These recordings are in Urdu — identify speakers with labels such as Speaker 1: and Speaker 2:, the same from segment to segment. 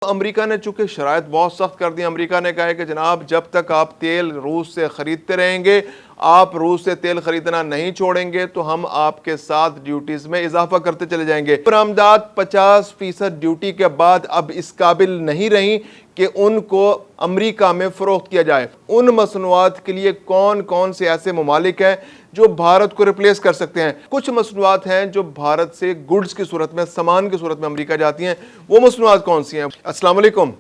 Speaker 1: امریکہ نے چونکہ شرائط بہت سخت کر دی. امریکہ نے کہا ہے کہ جناب جب تک آپ تیل روس سے خریدتے رہیں گے، آپ روس سے تیل خریدنا نہیں چھوڑیں گے تو ہم آپ کے ساتھ ڈیوٹیز میں اضافہ کرتے چلے جائیں گے. برآمدات 50% ڈیوٹی کے بعد اب اس قابل نہیں رہیں کہ ان کو امریکہ میں فروخت کیا جائے. ان مصنوعات کے لیے کون کون سے ایسے ممالک ہیں جو بھارت کو ریپلیس کر سکتے ہیں؟ کچھ مصنوعات ہیں جو بھارت سے گڈز کی صورت میں، سامان کی صورت میں امریکہ جاتی ہیں. وہ مصنوعات کون سی ہیں؟ السلام علیکم.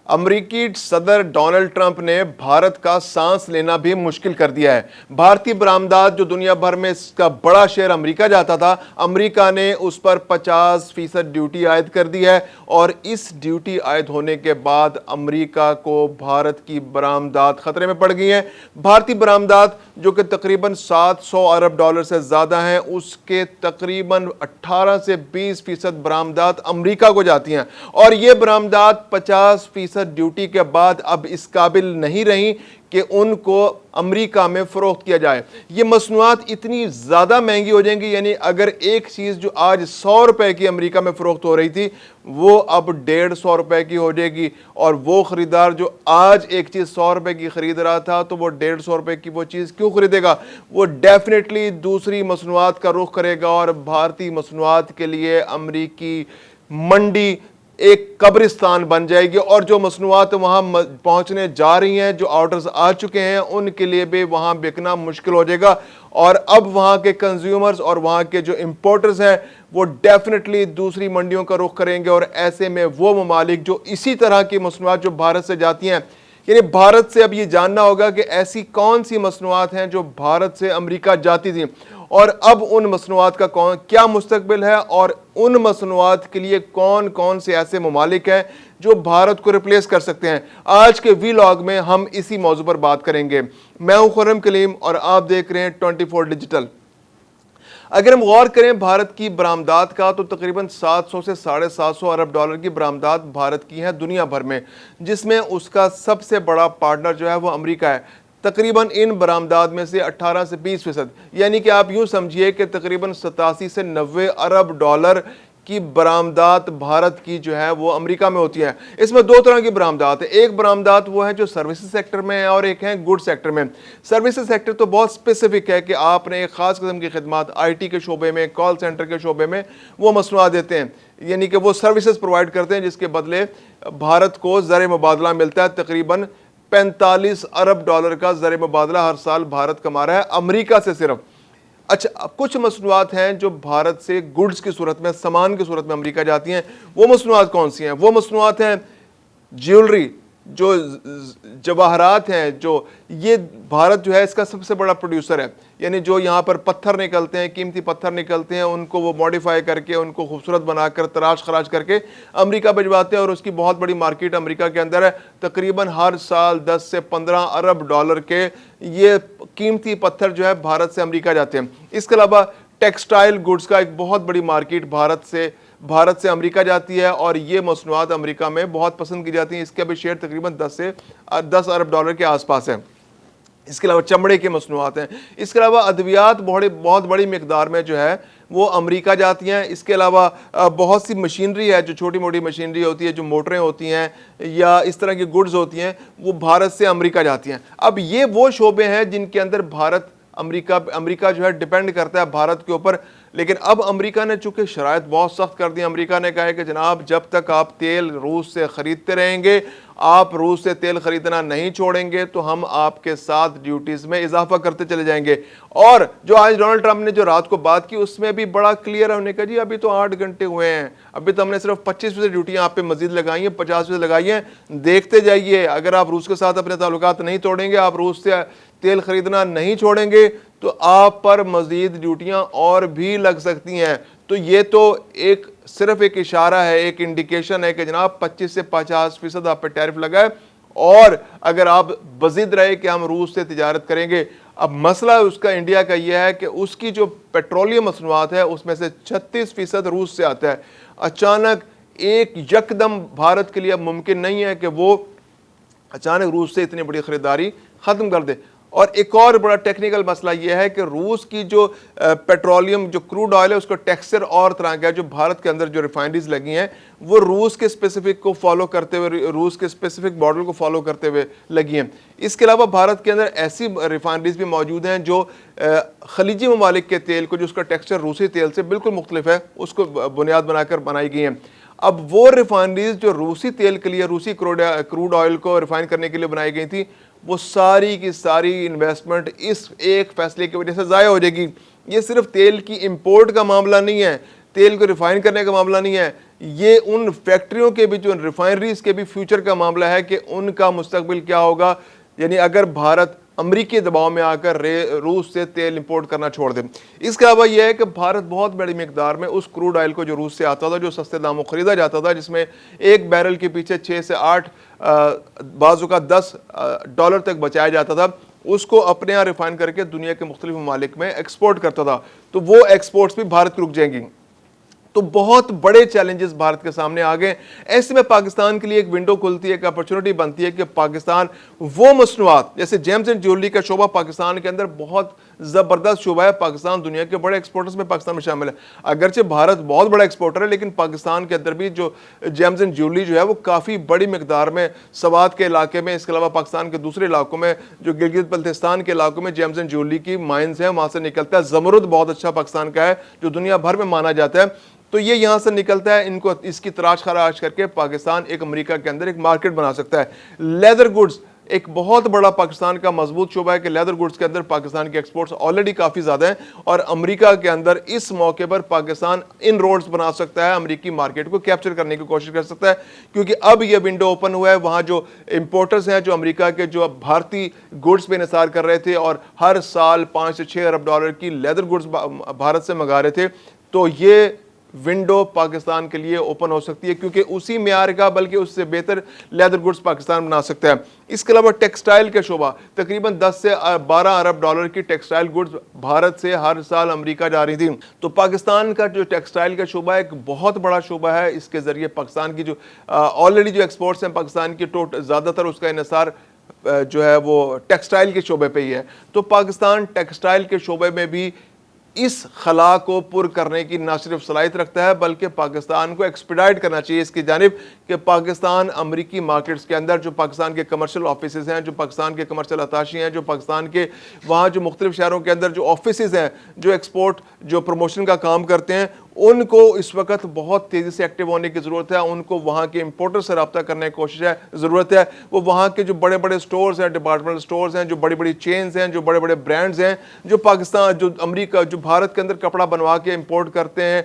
Speaker 1: امریکی صدر ڈونلڈ ٹرمپ نے بھارت کا سانس لینا بھی مشکل کر دیا ہے. بھارتی برآمدات جو دنیا بھر میں اس کا بڑا شیئر امریکہ جاتا تھا، امریکہ نے اس پر 50% ڈیوٹی عائد کر دی ہے، اور اس ڈیوٹی عائد ہونے کے بعد امریکہ کو بھارت کی برآمدات خطرے میں پڑ گئی ہیں. بھارتی برآمدات جو کہ تقریباً $700 ارب سے زیادہ ہیں، اس کے تقریباً 18 سے 20% برآمدات امریکہ کو جاتی ہیں، اور یہ برآمدات 50% ڈیوٹی کے بعد اب اس قابل نہیں رہیں کہ ان کو امریکہ میں فروخت کیا جائے. یہ مصنوعات اتنی زیادہ مہنگی ہو جائیں گی، یعنی اگر ایک چیز جو آج $100 کی امریکہ میں فروخت ہو رہی تھی وہ اب $150 کی ہو جائے گی، اور وہ خریدار جو آج ایک چیز $100 کی خرید رہا تھا تو وہ $150 کی وہ چیز کیوں خریدے گا؟ وہ ڈیفینیٹلی دوسری مصنوعات کا رخ کرے گا، اور بھارتی مصنوعات کے لیے امریکی منڈی ایک قبرستان بن جائے گی. اور جو مصنوعات وہاں پہنچنے جا رہی ہیں، جو آرڈرز آ چکے ہیں، ان کے لیے بھی وہاں بکنا مشکل ہو جائے گا. اور اب وہاں کے کنزیومرز اور وہاں کے جو امپورٹرز ہیں وہ ڈیفینیٹلی دوسری منڈیوں کا رخ کریں گے. اور ایسے میں وہ ممالک جو اسی طرح کی مصنوعات جو بھارت سے جاتی ہیں، یعنی بھارت سے اب یہ جاننا ہوگا کہ ایسی کون سی مصنوعات ہیں جو بھارت سے امریکہ جاتی تھیں، اور اب ان مصنوعات کا کیا مستقبل ہے، اور ان مصنوعات کے لیے کون کون سے ایسے ممالک ہیں جو بھارت کو ریپلیس کر سکتے ہیں. آج کے ویلاگ میں ہم اسی موضوع پر بات کریں گے. میں ہوں خرم کلیم اور آپ دیکھ رہے ہیں 24 ڈیجیٹل. اگر ہم غور کریں بھارت کی برآمدات کا تو تقریباً 700 سے $750 ارب کی برآمدات بھارت کی ہیں دنیا بھر میں، جس میں اس کا سب سے بڑا پارٹنر جو ہے وہ امریکہ ہے. تقریباً ان برآمدات میں سے 18 سے 20%، یعنی کہ آپ یوں سمجھیے کہ تقریباً 87 سے 90 ارب ڈالر کی برآمدات بھارت کی جو ہے وہ امریکہ میں ہوتی ہیں. اس میں دو طرح کی برآمدات ہیں. ایک برآمدات وہ ہے جو سروسز سیکٹر میں ہے، اور ایک ہے گڈ سیکٹر میں. سروسز سیکٹر تو بہت اسپیسیفک ہے کہ آپ نے ایک خاص قسم کی خدمات آئی ٹی کے شعبے میں، کال سینٹر کے شعبے میں وہ مصنوعات دیتے ہیں، یعنی کہ وہ سروسز پرووائڈ کرتے ہیں، جس کے بدلے بھارت کو زر مبادلہ ملتا ہے. تقریباً $45 ارب کا زر مبادلہ ہر سال بھارت کما رہا ہے امریکہ سے صرف. اچھا، کچھ مصنوعات ہیں جو بھارت سے گڈز کی صورت میں، سامان کی صورت میں امریکہ جاتی ہیں. وہ مصنوعات کون سی ہیں؟ وہ مصنوعات ہیں جیولری، جو جواہرات ہیں، جو یہ بھارت جو ہے اس کا سب سے بڑا پروڈیوسر ہے. یعنی جو یہاں پر پتھر نکلتے ہیں، قیمتی پتھر نکلتے ہیں، ان کو وہ موڈیفائی کر کے، ان کو خوبصورت بنا کر، تراش خراش کر کے امریکہ بھجواتے ہیں، اور اس کی بہت بڑی مارکیٹ امریکہ کے اندر ہے. تقریباً ہر سال 10 سے 15 ارب ڈالر کے یہ قیمتی پتھر جو ہے بھارت سے امریکہ جاتے ہیں. اس کے علاوہ ٹیکسٹائل گڈز کا ایک بہت بڑی مارکیٹ بھارت سے امریکہ جاتی ہے، اور یہ مصنوعات امریکہ میں بہت پسند کی جاتی ہیں. اس کا بھی شیئر تقریباً 10 ارب ڈالر کے آس پاس ہے. اس کے علاوہ چمڑے کی مصنوعات ہیں. اس کے علاوہ ادویات بہت بڑی مقدار میں جو ہے وہ امریکہ جاتی ہیں. اس کے علاوہ بہت سی مشینری ہے، جو چھوٹی موٹی مشینری ہوتی ہے، جو موٹریں ہوتی ہیں یا اس طرح کی گڈز ہوتی ہیں، وہ بھارت سے امریکہ جاتی ہیں. اب یہ وہ شعبے ہیں جن کے اندر امریکہ جو ہے ڈیپینڈ کرتا ہے بھارت کے اوپر. لیکن اب امریکہ نے چونکہ شرائط بہت سخت کر دی. امریکہ نے کہا ہے کہ جناب جب تک آپ تیل روس سے خریدتے رہیں گے، آپ روس سے تیل خریدنا نہیں چھوڑیں گے تو ہم آپ کے ساتھ ڈیوٹیز میں اضافہ کرتے چلے جائیں گے. اور جو آج ڈونلڈ ٹرمپ نے جو رات کو بات کی، اس میں بھی بڑا کلیئر ہے. انہوں نے کہا جی ابھی تو 8 گھنٹے ہوئے ہیں، ابھی تو ہم نے صرف 25% ڈیوٹیاں آپ پہ مزید لگائی ہیں، 50% لگائی ہیں. دیکھتے جائیے، اگر آپ روس کے ساتھ اپنے تعلقات نہیں توڑیں گے، آپ روس سے تیل خریدنا نہیں چھوڑیں گے تو آپ پر مزید ڈیوٹیاں اور بھی لگ سکتی ہیں. تو یہ تو صرف ایک اشارہ ہے، ایک انڈیکیشن ہے کہ جناب 25 سے 50% آپ پہ ٹیرف لگا ہے، اور اگر آپ بضد رہے کہ ہم روس سے تجارت کریں گے. اب مسئلہ اس کا انڈیا کا یہ ہے کہ اس کی جو پیٹرولیم مصنوعات ہے اس میں سے 36% روس سے آتا ہے. اچانک یکدم بھارت کے لیے اب ممکن نہیں ہے کہ وہ اچانک روس سے اتنی بڑی خریداری ختم کر دے. اور ایک اور بڑا ٹیکنیکل مسئلہ یہ ہے کہ روس کی جو پیٹرولیم جو کروڈ آئل ہے اس کا ٹیکسچر اور طرح کا ہے. جو بھارت کے اندر جو ریفائنریز لگی ہیں وہ روس کے اسپیسیفک کو فالو کرتے ہوئے, روس کے اسپیسیفک ماڈل کو فالو کرتے ہوئے لگی ہیں. اس کے علاوہ بھارت کے اندر ایسی ریفائنریز بھی موجود ہیں جو خلیجی ممالک کے تیل کو, جو اس کا ٹیکسچر روسی تیل سے بالکل مختلف ہے, اس کو بنیاد بنا کر بنائی گئی ہیں. اب وہ ریفائنریز جو روسی تیل کے لیے, روسی کروڈ آئل کو ریفائن کرنے کے لیے بنائی گئی تھی, وہ ساری کی ساری انویسٹمنٹ اس ایک فیصلے کی وجہ سے ضائع ہو جائے گی. یہ صرف تیل کی امپورٹ کا معاملہ نہیں ہے, تیل کو ریفائن کرنے کا معاملہ نہیں ہے, یہ ان فیکٹریوں کے بھی, جو ریفائنریز کے بھی فیوچر کا معاملہ ہے کہ ان کا مستقبل کیا ہوگا. یعنی اگر بھارت امریکی دباؤ میں آ کر روس سے تیل امپورٹ کرنا چھوڑ دے. اس کے علاوہ یہ ہے کہ بھارت بہت بڑی مقدار میں اس کروڈ آئل کو جو روس سے آتا تھا, جو سستے داموں خریدا جاتا تھا, جس میں ایک بیرل کے پیچھے 6 سے 8 بازو کا $10 تک بچایا جاتا تھا, اس کو اپنے یہاں ریفائن کر کے دنیا کے مختلف ممالک میں ایکسپورٹ کرتا تھا, تو وہ ایکسپورٹس بھی بھارت کی رک جائیں گی. تو بہت بڑے چیلنجز بھارت کے سامنے آ گئے. ایسے میں پاکستان کے لیے ایک ونڈو کھلتی ہے, ایک اپرچونٹی بنتی ہے کہ پاکستان وہ مصنوعات, جیسے جیمز اینڈ جیولری کا شعبہ پاکستان کے اندر بہت زبردست شعبہ ہے. پاکستان دنیا کے بڑے ایکسپورٹرز میں پاکستان میں شامل ہے. اگرچہ بھارت بہت بڑا ایکسپورٹر ہے, لیکن پاکستان کے اندر بھی جو جیمز اینڈ جیولری جو ہے وہ کافی بڑی مقدار میں سوات کے علاقے میں, اس کے علاوہ پاکستان کے دوسرے علاقوں میں, جو گلگت بلتستان کے علاقوں میں جیمز اینڈ جیولری کی مائنز ہیں, وہاں سے نکلتا ہے. زمرد بہت اچھا پاکستان کا ہے جو دنیا بھر میں مانا جاتا ہے, تو یہ یہاں سے نکلتا ہے. ان کو اس کی تراش خراش کر کے پاکستان ایک امریکہ کے اندر ایک مارکیٹ بنا سکتا ہے. لیدر گڈز ایک بہت بڑا پاکستان کا مضبوط شعبہ ہے کہ لیدر گڈز کے اندر پاکستان کے ایکسپورٹس آلریڈی کافی زیادہ ہیں, اور امریکہ کے اندر اس موقع پر پاکستان ان روڈز بنا سکتا ہے, امریکی مارکیٹ کو کیپچر کرنے کی کوشش کر سکتا ہے, کیونکہ اب یہ ونڈو اوپن ہوا ہے. وہاں جو امپورٹرز ہیں, جو امریکہ کے جو بھارتی گڈز پہ انحصار کر رہے تھے اور ہر سال $5 سے 6 ارب کی لیدر گڈز بھارت سے منگا رہے تھے, تو یہ ونڈو پاکستان کے لیے اوپن ہو سکتی ہے, کیونکہ اسی معیار کا بلکہ اس سے بہتر لیدر گڈز پاکستان بنا سکتا ہے. اس کے علاوہ ٹیکسٹائل کا شعبہ, تقریباً 10 سے 12 ارب ڈالر کی ٹیکسٹائل گڈز بھارت سے ہر سال امریکہ جا رہی تھی. تو پاکستان کا جو ٹیکسٹائل کا شعبہ ہے ایک بہت بڑا شعبہ ہے. اس کے ذریعے پاکستان کی جو آلریڈی جو ایکسپورٹس ہیں پاکستان کی زیادہ تر اس کا انحصار جو ہے وہ ٹیکسٹائل کے شعبے پہ ہی ہے. تو پاکستان ٹیکسٹائل کے شعبے میں بھی اس خلا کو پر کرنے کی نہ صرف صلاحیت رکھتا ہے, بلکہ پاکستان کو ایکسپیڈائٹ کرنا چاہیے اس کی جانب کہ پاکستان امریکی مارکیٹس کے اندر جو پاکستان کے کمرشل آفیسز ہیں, جو پاکستان کے کمرشل اتاشی ہیں, جو پاکستان کے وہاں جو مختلف شہروں کے اندر جو آفیسز ہیں جو ایکسپورٹ جو پروموشن کا کام کرتے ہیں, ان کو اس وقت بہت تیزی سے ایکٹیو ہونے کی ضرورت ہے. ان کو وہاں کے امپورٹر سے رابطہ کرنے کی کوشش ہے, ضرورت ہے. وہ وہاں کے جو بڑے بڑے سٹورز ہیں, ڈپارٹمنٹل سٹورز ہیں, جو بڑی بڑی چینز ہیں, جو بڑے بڑے برانڈز ہیں, جو پاکستان جو امریکہ جو بھارت کے اندر کپڑا بنوا کے امپورٹ کرتے ہیں,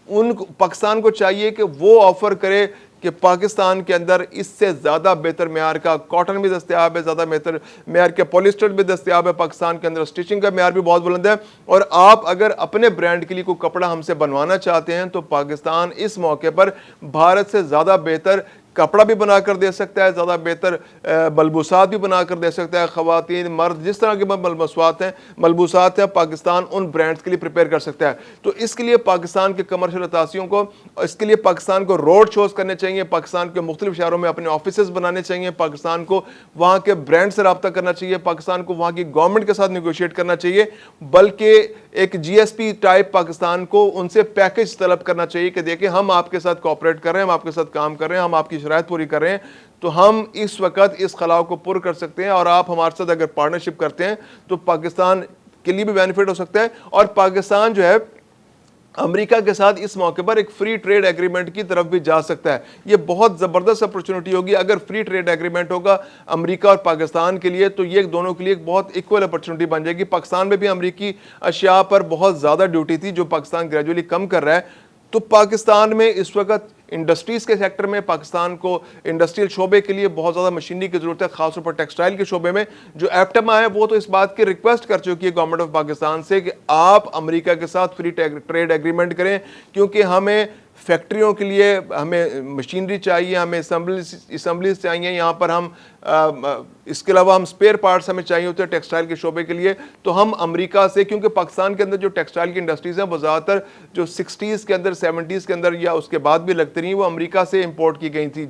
Speaker 1: ان کو پاکستان کو چاہیے کہ وہ آفر کرے کہ پاکستان کے اندر اس سے زیادہ بہتر معیار کا کاٹن بھی دستیاب ہے, زیادہ بہتر معیار کے پولیسٹر بھی دستیاب ہے. پاکستان کے اندر سٹیچنگ کا معیار بھی بہت بلند ہے, اور آپ اگر اپنے برانڈ کے لیے کوئی کپڑا ہم سے بنوانا چاہتے ہیں تو پاکستان اس موقع پر بھارت سے زیادہ بہتر کپڑا بھی بنا کر دے سکتا ہے, زیادہ بہتر ملبوسات بھی بنا کر دے سکتا ہے. خواتین مرد جس طرح کے ملبوسات ہیں پاکستان ان برانڈز کے لیے پریپیئر کر سکتا ہے. تو اس کے لیے پاکستان کے کمرشل اتاسیوں کو, اس کے لیے پاکستان کو روڈ شوز کرنے چاہیے, پاکستان کے مختلف شہروں میں اپنے آفیسز بنانے چاہیے, پاکستان کو وہاں کے برانڈ سے رابطہ کرنا چاہیے, پاکستان کو وہاں کی گورنمنٹ کے ساتھ نیگوشیٹ کرنا چاہیے, بلکہ ایک جی ایس پی ٹائپ پاکستان کو ان سے پیکج طلب کرنا چاہیے کہ دیکھیں ہم آپ کے ساتھ کوآپریٹ کر رہے ہیں, ہم آپ کے ساتھ کام کر رہے ہیں, ہم آپ کی شرائط پوری کر رہے ہیں, تو ہم اس وقت اس خلاء کو پر کر سکتے ہیں, اور آپ ہمارے ساتھ اگر پارٹنرشپ کرتے ہیں تو پاکستان کے لیے بھی بینیفٹ ہو سکتا ہے. اور پاکستان جو ہے امریکہ کے ساتھ اس موقع پر ایک فری ٹریڈ ایگریمنٹ کی طرف بھی جا سکتا ہے. یہ بہت زبردست اپرچونٹی ہوگی اگر فری ٹریڈ ایگریمنٹ ہوگا امریکہ اور پاکستان کے لیے, تو یہ دونوں کے لیے ایک بہت ایکول اپرچونٹی بن جائے گی. پاکستان میں بھی امریکی اشیاء پر بہت زیادہ ڈیوٹی تھی جو پاکستان گریجولی کم کر رہا ہے. تو پاکستان میں اس وقت انڈسٹریز کے سیکٹر میں پاکستان کو انڈسٹریل شعبے کے لیے بہت زیادہ مشینری کی ضرورت ہے, خاص طور پر ٹیکسٹائل کے شعبے میں. جو ایپٹما ہے وہ تو اس بات کی ریکویسٹ کر چکی ہے گورنمنٹ آف پاکستان سے کہ آپ امریکہ کے ساتھ فری ٹریڈ ایگریمنٹ کریں, کیونکہ ہمیں فیکٹریوں کے لیے ہمیں مشینری چاہیے, ہمیں اسمبلیز چاہیے, یہاں پر ہم اس کے علاوہ ہم اسپیئر پارٹس ہمیں چاہیے ہوتے ہیں ٹیکسٹائل کے شعبے کے لیے, تو ہم امریکہ سے, کیونکہ پاکستان کے اندر جو ٹیکسٹائل کی انڈسٹریز ہیں وہ زیادہ تر جو 60s کے اندر 70s کے اندر یا اس کے بعد بھی لگتی رہی وہ امریکہ سے امپورٹ کی گئی تھی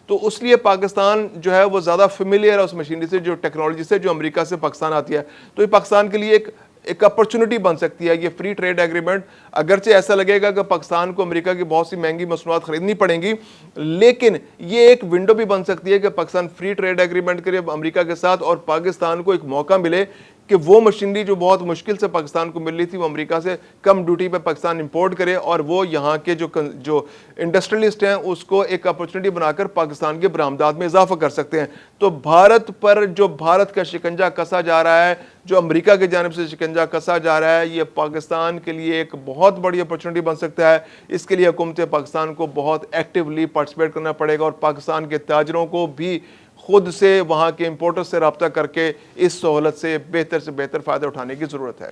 Speaker 1: تو اس لیے پاکستان جو ہے وہ زیادہ فیملیئر ہے اس مشینری سے, جو ٹیکنالوجی سے, جو امریکہ سے پاکستان آتی ہے. تو یہ پاکستان کے لیے ایک اپرچونٹی بن سکتی ہے یہ فری ٹریڈ ایگریمنٹ. اگرچہ ایسا لگے گا کہ پاکستان کو امریکہ کی بہت سی مہنگی مصنوعات خریدنی پڑیں گی, لیکن یہ ایک ونڈو بھی بن سکتی ہے کہ پاکستان فری ٹریڈ ایگریمنٹ کرے امریکہ کے ساتھ, اور پاکستان کو ایک موقع ملے کہ وہ مشینری جو بہت مشکل سے پاکستان کو مل رہی تھی وہ امریکہ سے کم ڈیوٹی پہ پاکستان امپورٹ کرے, اور وہ یہاں کے جو انڈسٹریلسٹ ہیں اس کو ایک اپرچونٹی بنا کر پاکستان کے برآمدات میں اضافہ کر سکتے ہیں. تو بھارت پر جو بھارت کا شکنجہ کسا جا رہا ہے, جو امریکہ کی جانب سے شکنجہ کسا جا رہا ہے, یہ پاکستان کے لیے ایک بہت بڑی اپرچونٹی بن سکتا ہے. اس کے لیے حکومت پاکستان کو بہت ایکٹیولی پارٹیسپیٹ کرنا پڑے گا, اور پاکستان کے تاجروں کو بھی خود سے وہاں کے امپورٹر سے رابطہ کر کے اس سہولت سے بہتر فائدہ اٹھانے کی ضرورت ہے.